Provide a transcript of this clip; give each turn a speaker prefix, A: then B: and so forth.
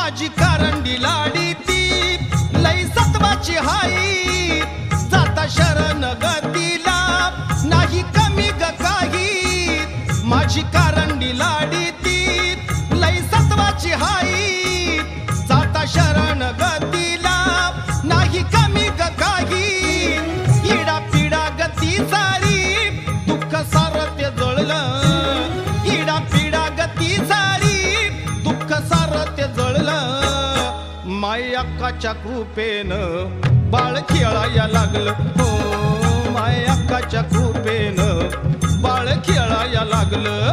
A: माझी कारंडी लाडी ती लई सत्वाची हाई जाता शरण गतीला नाही कमी ग काही माझी कारंडी लाडी ती लई सत्वाची हाई जाता शरण गतीला नाही कमी ग काही इडा पिडा गती सारी दुःख सारं ते जळलं इडा पिडा गती सारी दुःख सारं ते जळलं माय अक्काच्या कृपेनं बाळ खेळाया लागलं हो माय अक्काच्या कृपेनं बाळ खेळाया लागलं